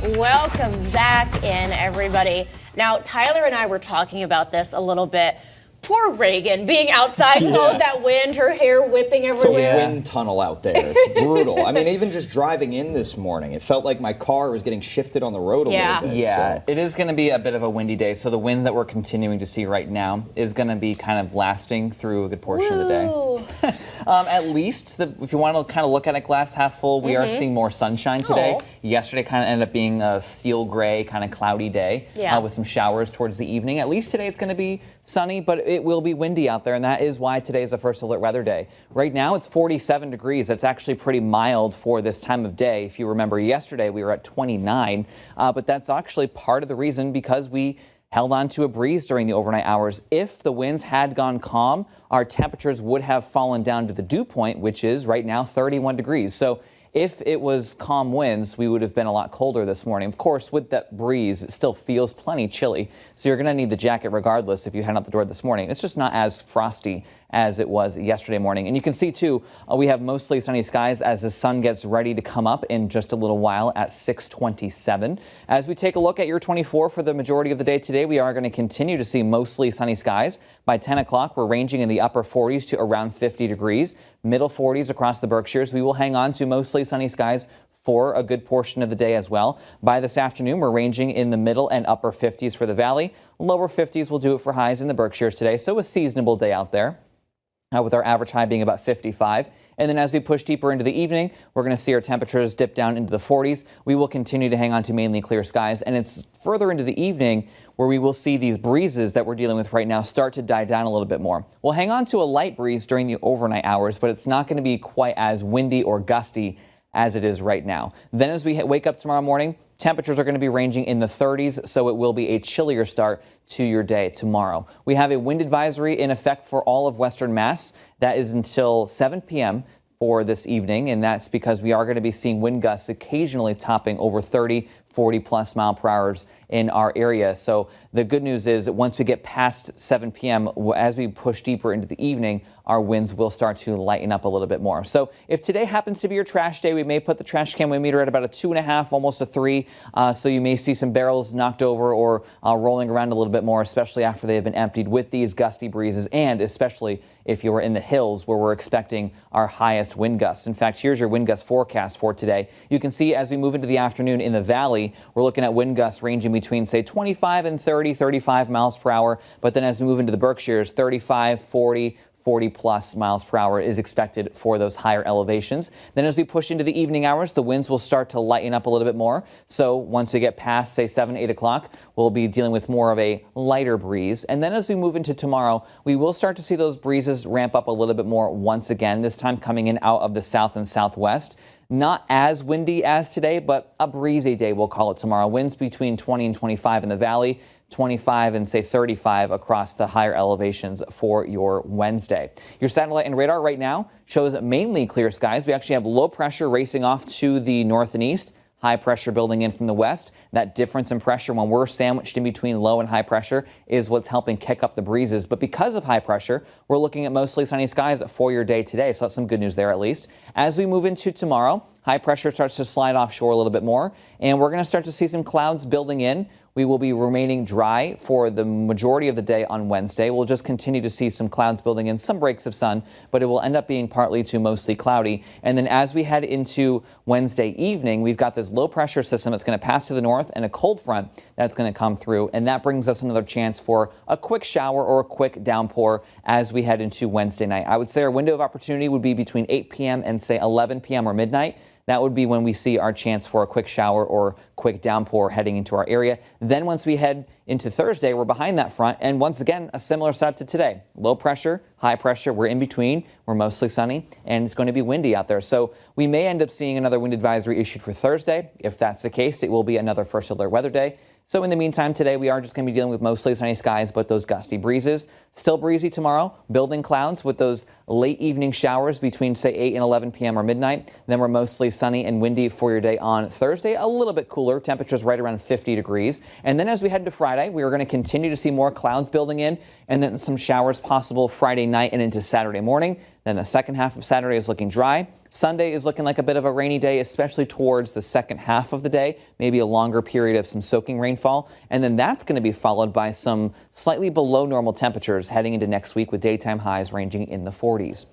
Welcome back in, everybody. Now, Tyler and I were talking about this a little bit. Poor Reagan being outside with all that wind, her hair whipping everywhere. It's a wind tunnel out there. It's brutal. I mean, even just driving in this morning, it felt like my car was getting shifted on the road a little bit. Yeah, so. It is going to be a bit of a windy day. So the winds that we're continuing to see right now is going to be kind of lasting through a good portion of the day. At least, if you want to kind of look at it glass half full, we are seeing more sunshine today. Yesterday kind of ended up being a steel gray, kind of cloudy day with some showers towards the evening. At least today it's going to be sunny, but it will be windy out there, and that is why today is a first alert weather day. Right now it's 47 degrees. That's actually pretty mild for this time of day. If you remember yesterday, we were at 29, but that's actually part of the reason because we held on to a breeze during the overnight hours. If the winds had gone calm, our temperatures would have fallen down to the dew point, which is right now 31 degrees. So if it was calm winds, we would have been a lot colder this morning. Of course, with that breeze, it still feels plenty chilly. So you're going to need the jacket regardless if you head out the door this morning. It's just not as frosty as it was yesterday morning. And you can see, too, we have mostly sunny skies as the sun gets ready to come up in just a little while at 6:27. As we take a look at your 24 for the majority of the day today, we are going to continue to see mostly sunny skies. By 10 o'clock, we're ranging in the upper 40s to around 50 degrees. Middle 40s across the Berkshires. We will hang on to mostly sunny skies for a good portion of the day as well. By this afternoon, we're ranging in the middle and upper 50s for the valley. Lower 50s will do it for highs in the Berkshires today, so a seasonable day out there. With our average high being about 55. And then as we push deeper into the evening, we're going to see our temperatures dip down into the 40s. We will continue to hang on to mainly clear skies. And it's further into the evening where we will see these breezes that we're dealing with right now start to die down a little bit more. We'll hang on to a light breeze during the overnight hours, but it's not going to be quite as windy or gusty as it is right now. Then as we wake up tomorrow morning, temperatures are going to be ranging in the 30s, so it will be a chillier start to your day tomorrow. We have a wind advisory in effect for all of Western Mass. That is until 7 p.m. for this evening, and that's because we are going to be seeing wind gusts occasionally topping over 30, 40 plus mile per hour in our area. So the good news is that once we get past 7 p.m., as we push deeper into the evening, our winds will start to lighten up a little bit more. So if today happens to be your trash day, we may put the trash can wind meter at about a 2.5, almost a 3. So you may see some barrels knocked over or rolling around a little bit more, especially after they have been emptied with these gusty breezes, and especially if you are in the hills where we're expecting our highest wind gusts. In fact, here's your wind gust forecast for today. You can see as we move into the afternoon in the valley, we're looking at wind gusts ranging between, say, 25 and 30, 35 miles per hour. But then as we move into the Berkshires, 35, 40 plus miles per hour is expected for those higher elevations. Then as we push into the evening hours, the winds will start to lighten up a little bit more. So once we get past, say, 7, 8 o'clock, we'll be dealing with more of a lighter breeze. And then as we move into tomorrow, we will start to see those breezes ramp up a little bit more once again, this time coming in out of the south and southwest. Not as windy as today, but a breezy day, we'll call it tomorrow. Winds between 20 and 25 in the valley, 25 and say 35 across the higher elevations for your Wednesday. Your satellite and radar right now shows mainly clear skies. We actually have low pressure racing off to the north and east. High pressure building in from the west. That difference in pressure when we're sandwiched in between low and high pressure is what's helping kick up the breezes. But because of high pressure, we're looking at mostly sunny skies for your day today. So that's some good news there at least. As we move into tomorrow, high pressure starts to slide offshore a little bit more, and we're going to start to see some clouds building in. We will be remaining dry for the majority of the day on Wednesday. We'll just continue to see some clouds building in, some breaks of sun, but it will end up being partly to mostly cloudy. And then as we head into Wednesday evening, we've got this low pressure system that's going to pass to the north and a cold front that's going to come through. And that brings us another chance for a quick shower or a quick downpour as we head into Wednesday night. I would say our window of opportunity would be between 8 p.m. and say 11 p.m. or midnight. That would be when we see our chance for a quick shower or quick downpour heading into our area. Then once we head into Thursday, we're behind that front. And once again, a similar setup to today. Low pressure, high pressure, we're in between. We're mostly sunny, and it's going to be windy out there. So we may end up seeing another wind advisory issued for Thursday. If that's the case, it will be another first alert weather day. So in the meantime, today we are just going to be dealing with mostly sunny skies, but those gusty breezes. Still breezy tomorrow, building clouds with those late evening showers between, say, 8 and 11 p.m. or midnight. Then we're mostly sunny and windy for your day on Thursday, a little bit cooler. cooler, temperatures right around 50 degrees. And then as we head to Friday, we are going to continue to see more clouds building in and then some showers possible Friday night and into Saturday morning. Then the second half of Saturday is looking dry. Sunday is looking like a bit of a rainy day, especially towards the second half of the day, maybe a longer period of some soaking rainfall. And then that's going to be followed by some slightly below normal temperatures heading into next week with daytime highs ranging in the 40s.